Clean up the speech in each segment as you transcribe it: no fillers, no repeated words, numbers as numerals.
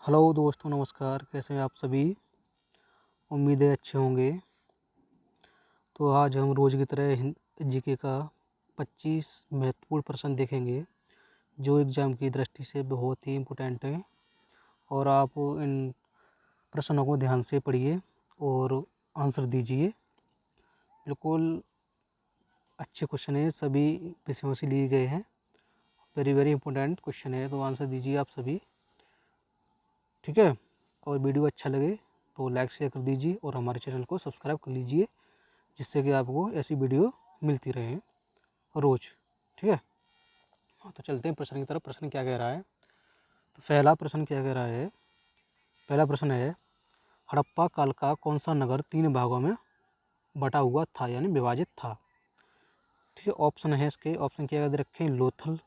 Hello दोस्तों, नमस्कार। कैसे हैं आप सभी? उम्मीद है अच्छे होंगे। तो आज हम रोज़ की तरह जीके का 25 महत्वपूर्ण प्रश्न देखेंगे जो एग्ज़ाम की दृष्टि से बहुत ही इम्पोर्टेंट हैं। और आप इन प्रश्नों को ध्यान से पढ़िए और आंसर दीजिए। बिल्कुल अच्छे क्वेश्चन हैं, सभी विषयों से लिए गए हैं। वेरी वेरी इंपॉर्टेंट क्वेश्चन है, तो आंसर दीजिए आप सभी। ठीक है। और वीडियो अच्छा लगे तो लाइक शेयर कर दीजिए और हमारे चैनल को सब्सक्राइब कर लीजिए, जिससे कि आपको ऐसी वीडियो मिलती रहे रोज़। ठीक है। हाँ, तो चलते हैं प्रश्न की तरफ। प्रश्न क्या कह रहा है? तो पहला प्रश्न क्या कह रहा है? पहला प्रश्न है, हड़प्पा काल का कौन सा नगर 3 भागों में बटा हुआ था, यानी विभाजित था? ठीक है। ऑप्शन है इसके, ऑप्शन क्या याद रखें? Lothal,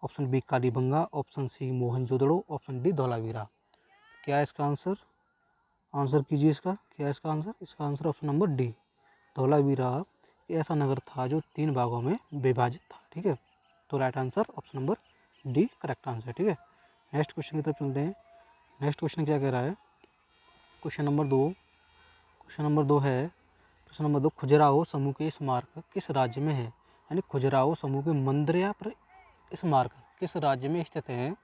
option B Kalibanga, option C Mohenjodaro, option D Dholavira. क्या है इसका आंसर? आंसर कीजिए इसका। क्या है इसका आंसर? इसका answer option number D, Dholavira ऐसा नगर था जो 3 भागों में विभाजित था। ठीक है। तो right answer option number D correct answer. ठीक है। नेक्स्ट क्वेश्चन की तरफ चलते हैं। नेक्स्ट क्वेश्चन क्या कह रहा है? Question number 2। क्वेश्चन नंबर 2 है, प्रश्न नंबर 2, खजुराहो समूह के स्मारक किस राज्य में है? यानी खजुराहो समूह के मंदिर या स्मारक किस राज्य में स्थित है?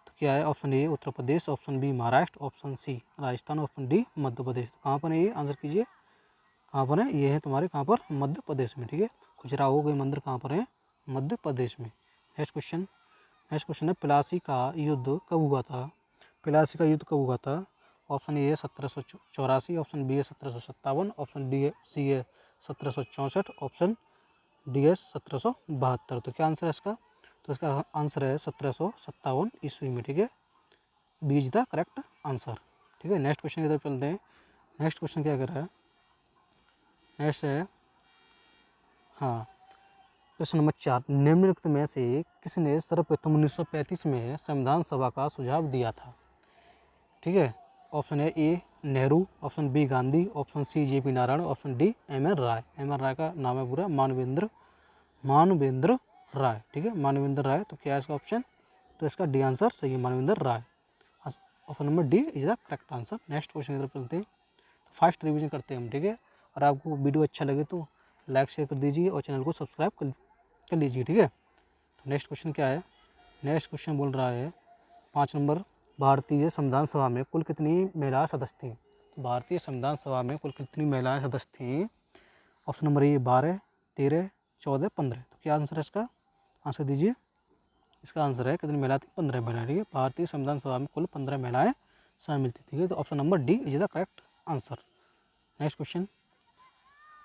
तो क्या है? Option A Uttar Pradesh, option B Maharashtra, option C Rajasthan, option D Madhya Pradesh. कहाँ पर है ये? आंसर कीजिए। कहाँ पर है? ये है तुम्हारे कहाँ पर? मध्य प्रदेश में। ठीक है। खजुराहो के मंदिर कहाँ पर है? मध्य प्रदेश में। Next question. नेक्स्ट क्वेश्चन है, प्लासी का युद्ध कब हुआ था? प्लासी का युद्ध कब हुआ था? ऑप्शन ए है 1784, ऑप्शन बी है 1757, ऑप्शन डी है सी है 1764, ऑप्शन डी है 1772। तो क्या आंसर है इसका? तो इसका आंसर है 1757 ईस्वी में। ठीक है। B is the correct answer. ठीक है। नेक्स्ट क्वेश्चन की तरफ चलते हैं। नेक्स्ट क्वेश्चन क्या कर रहा है? नेक्स्ट है, हाँ, प्रश्न नंबर 4, निम्नलिखित में से किसने सर्वप्रथम 1935 में संविधान सभा का सुझाव दिया था? ठीक है। ऑप्शन है A Nehru, option B Gandhi, option C JP Narayan, option D M N Roy. M N Roy का नाम है पूरा मानवेंद्र मानवेंद्र राय। ठीक है। मानवेंद्र राय। तो क्या है इसका ऑप्शन? तो इसका डी आंसर सही है, Manvendra Roy. Option number D is the correct answer. Next question की तरफ चलते हैं। तो फास्ट रिवीजन करते हैं हम। ठीक है। और आपको वीडियो अच्छा लगे तो लाइक शेयर कर दीजिए और चैनल को सब्सक्राइब कर लीजिए। ठीक है। तो नेक्स्ट क्वेश्चन क्या है? नेक्स्ट क्वेश्चन बोल रहा है 5 नंबर, भारतीय संविधान सभा में कुल कितनी महिला सदस्य थीं? तो भारतीय संविधान सभा में कुल कितनी महिलाएं सदस्य थीं? ऑप्शन नंबर ए 12, 13, 14, 15। तो क्या आंसर है इसका? आंसर दीजिए। इसका आंसर है कितनी महिला थी? 15 महिलाएं। ठीक है। भारतीय संविधान सभा में कुल 15 महिलाएं शामिल थी। ठीक है। तो option number D is the correct answer. Next question,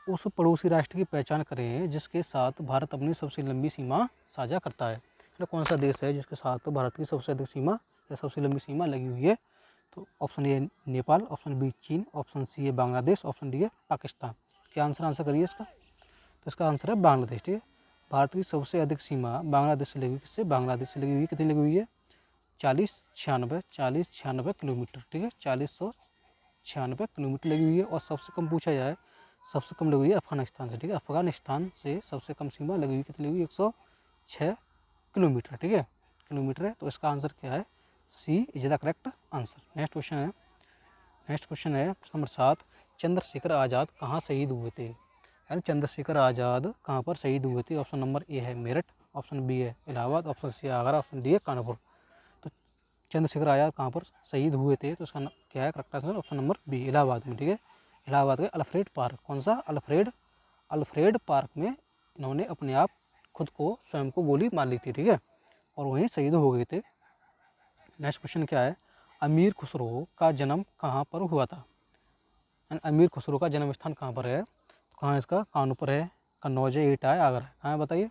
उस पड़ोसी राष्ट्र की पहचान करें जिसके साथ भारत अपनी सबसे लंबी सीमा साझा करता है। तो कौन सा देश है जिसके साथ भारत की सबसे अधिक सीमा या सबसे लंबी सीमा लगी हुई है? तो option A Nepal, option B चीन, ऑप्शन सी है बांग्लादेश, ऑप्शन डी है पाकिस्तान। क्या आंसर करिए इसका? तो इसका आंसर है बांग्लादेश। ठीक है। भारत की सबसे अधिक सीमा बांग्लादेश से लगी हुई। किससे? बांग्लादेश से लगी हुई। कितनी लगी हुई है? 4096 किलोमीटर। ठीक है। 4096 किलोमीटर लगी हुई है। और सबसे कम पूछा जाए, सबसे कम लगी हुई है अफगानिस्तान से। ठीक है। अफगानिस्तान से सबसे कम सीमा लगी हुई कितनी लगी हुई? 106 किलोमीटर। ठीक है। किलोमीटर है। तो इसका आंसर क्या है? C is the correct answer. Next question है, नेक्स्ट क्वेश्चन है प्रश्न नंबर 7, चंद्रशेखर आज़ाद कहाँ शहीद हुए थे? यानी चंद्रशेखर आज़ाद कहाँ पर शहीद हुए थे? ऑप्शन नंबर ए है मेरठ, ऑप्शन बी है इलाहाबाद, ऑप्शन सी है आगरा, ऑप्शन डी है कानपुर। तो चंद्रशेखर आज़ाद कहाँ पर शहीद हुए थे? तो इसका क्या है correct answer? Option number B, Allahabad में। ठीक है। इलाहाबाद के अल्फ्रेड पार्क। कौन सा? अल्फ्रेड पार्क में इन्होंने अपने आप खुद को स्वयं को गोली मार ली थी। ठीक है। और वहीं शहीद हो गए थे। नेक्स्ट क्वेश्चन क्या है? अमीर खुसरो का जन्म कहाँ पर हुआ था? अमीर खुसरो का जन्म स्थान कहाँ पर है? तो कहाँ है इसका? कानपुर है, कन्नौज है, एटा है, आगरा है। कहाँ है बताइए?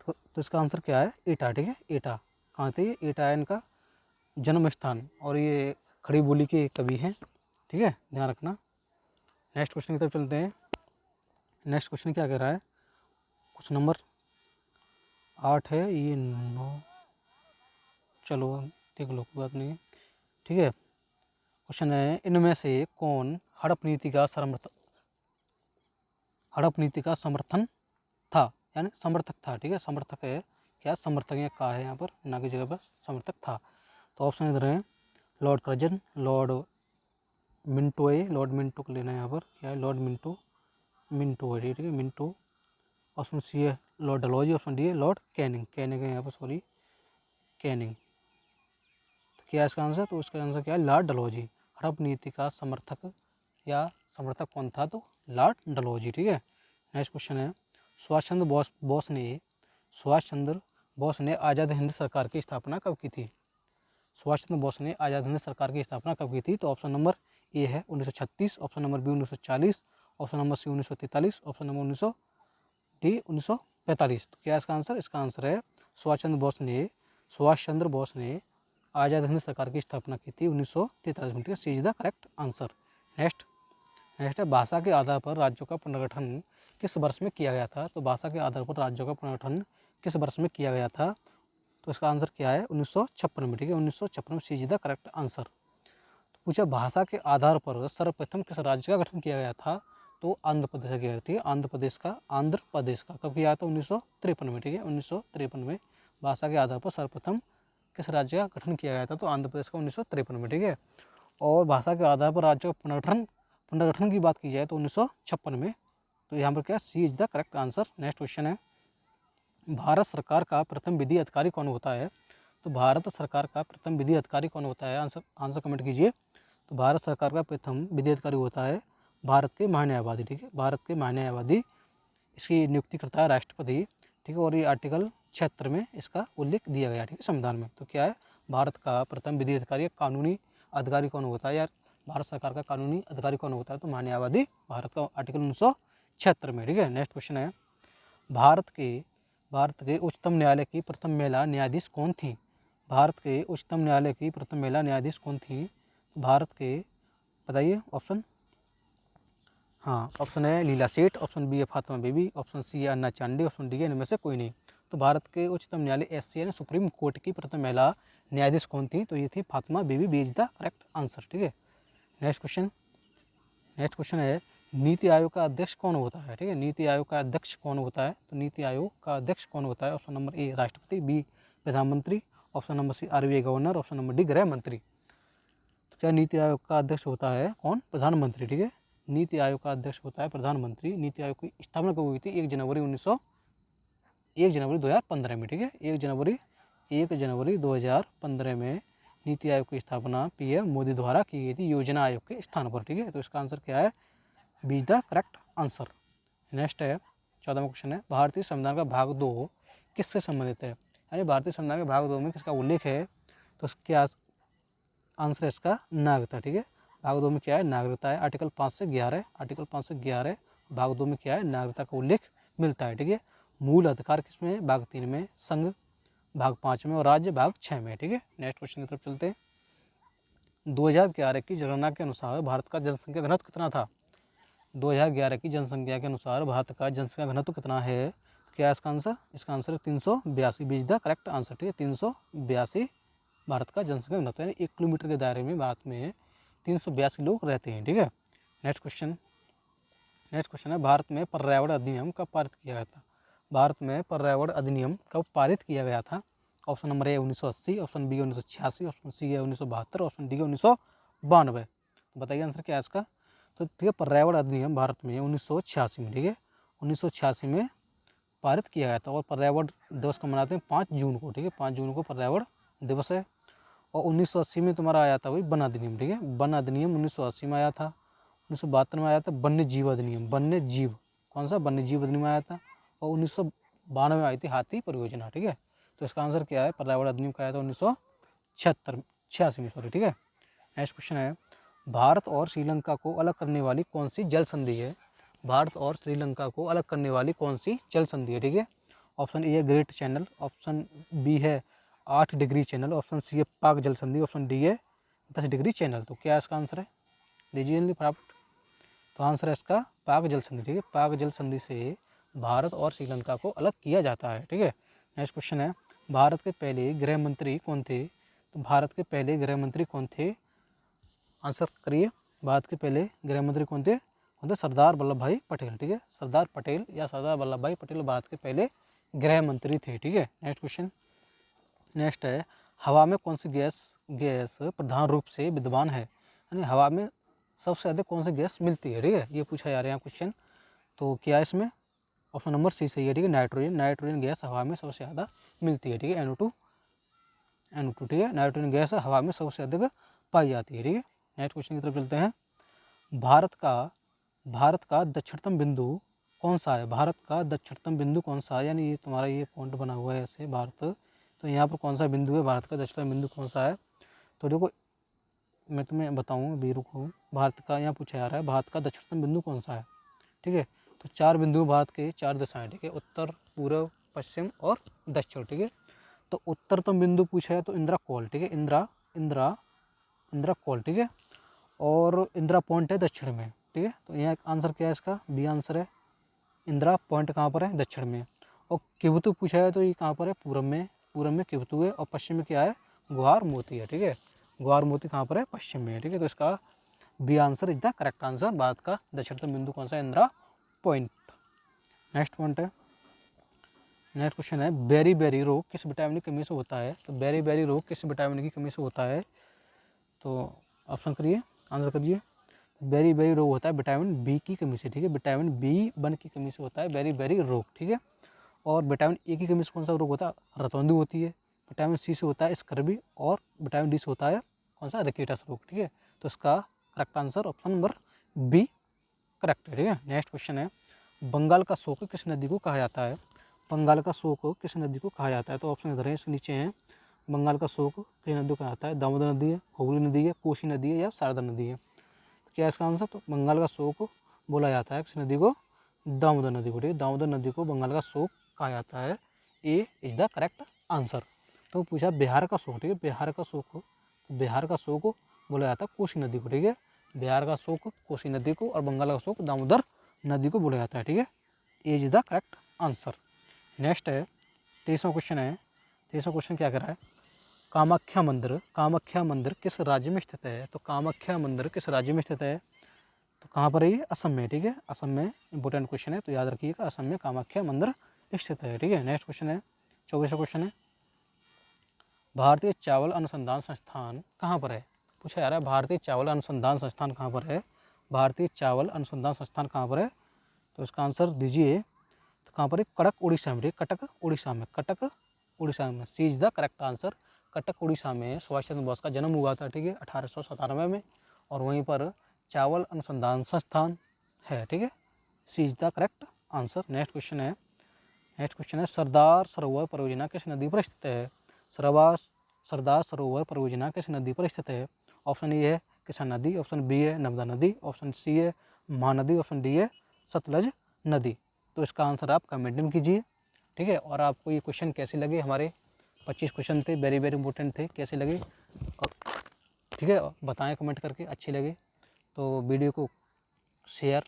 तो इसका आंसर क्या है? एटा। ठीक है। एटा कहाँ थे? एटा है इनका जन्म स्थान। और ये खड़ी बोली के कवि हैं। ठीक है। ध्यान रखना। नेक्स्ट क्वेश्चन की तरफ चलते हैं। नेक्स्ट क्वेश्चन क्या कह रहा है? क्वेश्चन नंबर 8 है, ये 9, चलो देख लो, कोई बात नहीं है। ठीक है। क्वेश्चन है, इनमें से कौन हड़प नीति का समर्थन था, यानी समर्थक था? ठीक है। समर्थक है क्या? समर्थक या का है यहाँ पर, ना की जगह पर समर्थक था। तो ऑप्शन इधर है लॉर्ड कर्जन, लॉर्ड मिंटो है, लॉर्ड मिंटो को लेना है यहाँ पर, क्या है लॉर्ड मिंटो, मिंटो है ठीक है, मिंटो। ऑप्शन सी है लॉर्ड डलहौजी, ऑप्शन डी है लॉर्ड कैनिंग, कैनिंग है यहाँ पर, सॉरी कैनिंग। तो क्या है इसका आंसर, तो इसका आंसर क्या है लॉर्ड डलहौजी। हड़प नीति का समर्थक या समर्थक कौन था, तो लॉर्ड डलहौजी ठीक है। नेक्स्ट क्वेश्चन है सुभाष चंद्र बोस ने आज़ाद हिंद सरकार की स्थापना कब की थी। सुभाष चंद्र बोस ने आज़ाद हिंद सरकार की स्थापना कब की थी, तो ऑप्शन नंबर ए है 1936, option number B 1940, option number C 1943, option number 1945। तो क्या है इसका आंसर, इसका आंसर है सुभाष चंद्र बोस ने आज़ाद हिंद सरकार की स्थापना की थी 1943 में, C is the correct answer. Next है भाषा के आधार पर राज्यों का पुनर्गठन किस वर्ष में किया गया था। तो भाषा के आधार पर राज्यों का पुनर्गठन किस वर्ष में किया गया था, तो इसका आंसर क्या है 1956 में ठीक है, 1956 में C is the correct answer. तो पूछा भाषा के आधार पर सर्वप्रथम किस राज्य का गठन किया गया था, तो आंध्र प्रदेश का किया गया था। आंध्र प्रदेश का कब किया था, 1953 में ठीक है, 1953 में भाषा के आधार पर सर्वप्रथम किस राज्य का गठन किया गया था, तो आंध्र प्रदेश का 1953 में ठीक है। और भाषा के आधार पर राज्य का पुनर्गठन की बात की जाए तो 1956 में, तो यहाँ पर क्या C is the correct answer. Next question है भारत सरकार का प्रथम विधि अधिकारी कौन होता है। तो भारत सरकार का प्रथम विधि अधिकारी कौन होता है, आंसर कमेंट कीजिए। तो भारत सरकार का प्रथम विधि अधिकारी होता है भारत के महान्यायवादी ठीक है, भारत के महान्यायवादी, इसकी नियुक्ति करता है राष्ट्रपति ठीक है। और ये आर्टिकल 76 में इसका उल्लेख दिया गया ठीक है संविधान में। तो क्या है भारत का प्रथम विधि अधिकारी कानूनी अधिकारी कौन होता है, या भारत सरकार का कानूनी अधिकारी कौन होता है, तो महान्यायवादी भारत का आर्टिकल 1976 में ठीक है। नेक्स्ट क्वेश्चन है भारत के उच्चतम न्यायालय की प्रथम महिला न्यायाधीश कौन थी। भारत के उच्चतम न्यायालय की प्रथम महिला न्यायाधीश कौन थी, भारत के बताइए ऑप्शन। हाँ ऑप्शन है लीला सेठ, ऑप्शन बी है फातिमा बीबी, ऑप्शन सी है अन्ना चांडे, ऑप्शन डी है इनमें से कोई नहीं। तो भारत के उच्चतम न्यायालय एससी यानी सुप्रीम कोर्ट की प्रथम महिला न्यायाधीश कौन थी, तो ये थी Fatima Bibi, B is the correct answer ठीक है। नेक्स्ट क्वेश्चन है नीति आयोग का अध्यक्ष कौन होता है ठीक है, नीति आयोग का अध्यक्ष कौन होता है, तो नीति आयोग का अध्यक्ष कौन होता है, ऑप्शन नंबर ए राष्ट्रपति, बी प्रधानमंत्री, option number C RBI governor, option number D गृह मंत्री। तो क्या नीति आयोग का अध्यक्ष होता है कौन, प्रधानमंत्री ठीक है। नीति आयोग का अध्यक्ष होता है प्रधानमंत्री। नीति आयोग की स्थापना कब हुई थी, 1 जनवरी 2015 में ठीक है, 1 जनवरी 2015 में नीति आयोग की स्थापना पीएम मोदी द्वारा की गई थी योजना आयोग के स्थान पर ठीक है। तो इसका आंसर क्या है, be the correct answer. Next है 14वां क्वेश्चन है भारतीय संविधान का भाग 2 किससे संबंधित है, यानी भारतीय संविधान के भाग 2 में किसका उल्लेख है, तो क्या आंसर है इसका नागरिकता ठीक है। भाग 2 में क्या है नागरिकता है, आर्टिकल 5 से 11 भाग 2 में क्या है नागरिकता का उल्लेख मिलता है ठीक है। मूल अधिकार किसमें है, भाग 3 में, संघ भाग 5 में, और राज्य भाग 6 में ठीक है। नेक्स्ट क्वेश्चन की तरफ चलते हैं 2011 की जनगणना के अनुसार भारत का जनसंख्या घनत्व कितना था। 2011 की जनसंख्या के अनुसार भारत का जनसंख्या घनत्व कितना है, तो क्या है इसका आंसर है 382, B is the correct answer ठीक है। 382 भारत का जनसंख्या घनत्व, यानी 1 किलोमीटर के दायरे में भारत में 382 लोग रहते हैं ठीक है। नेक्स्ट क्वेश्चन है भारत में पर्यावरण अधिनियम कब पारित किया गया था। भारत में पर्यावरण अधिनियम कब पारित किया गया था, option number A 1980, option B 1986, option C है 1972, ऑप्शन डी है 1992। तो बताइए आंसर क्या है इसका, तो ठीक है पर्यावरण अधिनियम भारत में 1986 में ठीक है, 1986 में पारित किया गया था। और पर्यावरण दिवस को मनाते हैं 5 जून को ठीक है, 5 जून को पर्यावरण दिवस है। और 1980 में तुम्हारा आया था वही वन अधिनियम ठीक है, वन अधिनियम 1980 में आया था। 1972 में आया था वन्य जीव अधिनियम, वन्य जीव कौन सा वन्य जीव अधिनियम आया था। और 1992 में आई थी हाथी परियोजना ठीक है। तो इसका आंसर क्या है, पर्यावरण अधिनियम का आया था 1986 में सॉरी ठीक है। नेक्स्ट क्वेश्चन है भारत और श्रीलंका को अलग करने वाली कौन सी जल संधि है, भारत और श्रीलंका को अलग करने वाली कौन सी जल संधि है ठीक है। ऑप्शन ए है ग्रेट चैनल, ऑप्शन बी है 8 डिग्री चैनल, ऑप्शन सी है पाक जल संधि, ऑप्शन डी है 10 डिग्री चैनल। तो क्या इसका आंसर है, दीजिए जल्दी फटाफट। तो आंसर है इसका पाक जल संधि ठीक है, पाक जल संधि से भारत और श्रीलंका को अलग किया जाता है ठीक है। नेक्स्ट क्वेश्चन है भारत के पहले गृह मंत्री कौन थे, तो भारत के पहले गृह मंत्री कौन थे, आंसर करिए। भारत के पहले गृह मंत्री कौन थे, सरदार वल्लभ भाई पटेल ठीक है, सरदार पटेल या सरदार वल्लभ भाई पटेल भारत के पहले गृह मंत्री थे ठीक है। नेक्स्ट क्वेश्चन नेक्स्ट है हवा में कौन सी गैस गैस प्रधान रूप से विद्यमान है, यानी हवा में सबसे अधिक कौन सी गैस मिलती है, ठीक है, ये पूछा जा रहा है यहाँ क्वेश्चन। तो क्या इसमें ऑप्शन नंबर सी सही है, ठीक है, नाइट्रोजन। नाइट्रोजन गैस हवा में सबसे ज़्यादा मिलती है, ठीक है, NO2, ठीक है, नाइट्रोजन गैस हवा में सबसे अधिक पाई जाती है, ठीक है। नेक्स्ट क्वेश्चन की तरफ चलते हैं। भारत का दक्षिणतम बिंदु कौन सा है? भारत का दक्षिणतम बिंदु कौन सा है, यानी ये तुम्हारा ये पॉइंट बना हुआ है ऐसे भारत, तो यहाँ पर कौन सा बिंदु है, भारत का दक्षिणतम बिंदु कौन सा है? तो देखो मैं तुम्हें बताऊँ, अभी रुको, भारत का यहाँ पूछा जा रहा है भारत का दक्षिणतम बिंदु कौन सा है, ठीक है। तो 4 बिंदु भारत के 4 दिशाएं, ठीक है, उत्तर, पूर्व, पश्चिम और दक्षिण, ठीक है। तो उत्तरतम बिंदु पूछा है तो इंदिरा कॉल, ठीक है, इंदिरा कॉल, ठीक है, और इंदिरा पॉइंट है दक्षिण में, ठीक है। तो यहाँ आंसर क्या है इसका? बी आंसर है। इंदिरा पॉइंट कहाँ पर है? दक्षिण में। और किवतु पूछा है तो ये कहाँ पर है? पूरब में किवतु है, और पश्चिम में क्या है? ग्वार मोती है, ठीक है। ग्वार मोती कहाँ पर है? पश्चिम में है, ठीक है। तो इसका B answer is the correct answer. Bharat का दक्षिणतम बिंदु कौन सा है? इंदिरा पॉइंट। नेक्स्ट पॉइंट है, नेक्स्ट क्वेश्चन है, बेरी बेरी रोग किस विटामिन की कमी से होता है? तो बेरी बेरी रोग किस विटामिन की कमी से होता है? तो ऑप्शन करिए, आंसर करिए। बेरी बेरी रोग होता है विटामिन बी की कमी से, ठीक है, विटामिन B1 की कमी से होता है बेरी बेरी रोग, ठीक है। और विटामिन ए की कमी से कौन सा रोग होता है? रतौंधी होती है। विटामिन सी से होता है स्कर्वी, और विटामिन डी से होता है कौन सा? रिकेटस रोग, ठीक है। तो इसका correct answer option number B correct है, ठीक है। नेक्स्ट क्वेश्चन है, बंगाल का शोक किस नदी को कहा जाता है? बंगाल का शोक किस नदी को कहा जाता है? तो ऑप्शन इधर है, इसके नीचे हैं। बंगाल का शोक किस नदी को कहा जाता है? दामोदर नदी है, हुगली नदी है, कोसी नदी है, या शारदा नदी है? तो क्या है इसका आंसर? तो बंगाल का शोक बोला जाता है किस नदी को? दामोदर नदी को, ठीक है। दामोदर नदी को बंगाल का शोक कहा जाता है। A is the correct answer. तो पूछा बिहार का शोक, ठीक है, बिहार का शोक बोला जाता है कोसी नदी को, ठीक है। बिहार का शोक कोसी नदी को, और बंगाल का शोक दामोदर नदी को बोला जाता है, ठीक है। A is the correct answer. Next है 23वां क्वेश्चन है। 23वां क्वेश्चन क्या कर रहा है? कामाख्या मंदिर किस राज्य में स्थित है? तो कामाख्या मंदिर किस राज्य में स्थित है? तो कहाँ पर है ये? असम में, ठीक है, असम में। इंपॉर्टेंट क्वेश्चन है, तो याद रखिएगा, असम में कामाख्या मंदिर स्थित है, ठीक है। नेक्स्ट क्वेश्चन है 24वां क्वेश्चन है, भारतीय चावल अनुसंधान संस्थान कहाँ पर है? पूछा जा रहा है भारतीय चावल अनुसंधान संस्थान कहाँ पर है? भारतीय चावल अनुसंधान संस्थान कहाँ पर है? तो इसका आंसर दीजिए। तो कहाँ पर है? कटक उड़ीसा में, कटक उड़ीसा में। C is the correct answer. Cuttack Orissa में सुभाष चंद्र बोस का जन्म हुआ था, ठीक है, 1897 में, और वहीं पर चावल अनुसंधान संस्थान है, ठीक है। C is the correct answer. Next question है, सरदार सरोवर परियोजना किस नदी पर स्थित है? सरदार सरोवर परियोजना किस नदी पर स्थित है? ऑप्शन ए है किशन नदी, ऑप्शन बी है नर्मदा नदी, ऑप्शन सी है महानदी, ऑप्शन डी है सतलज नदी। तो इसका आंसर आप कमेंट में कीजिए, ठीक है। और आपको ये क्वेश्चन कैसे लगे? हमारे 25 क्वेश्चन थे, वेरी वेरी इंपॉर्टेंट थे, कैसे लगे? ठीक है, बताएं कमेंट करके, अच्छे लगे तो वीडियो को शेयर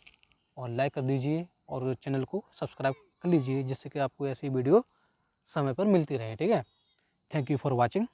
और लाइक कर दीजिए, और चैनल को सब्सक्राइब कर लीजिए, जिससे कि आपको ऐसी वीडियो समय पर मिलती रहे, ठीक है। Thank you for watching.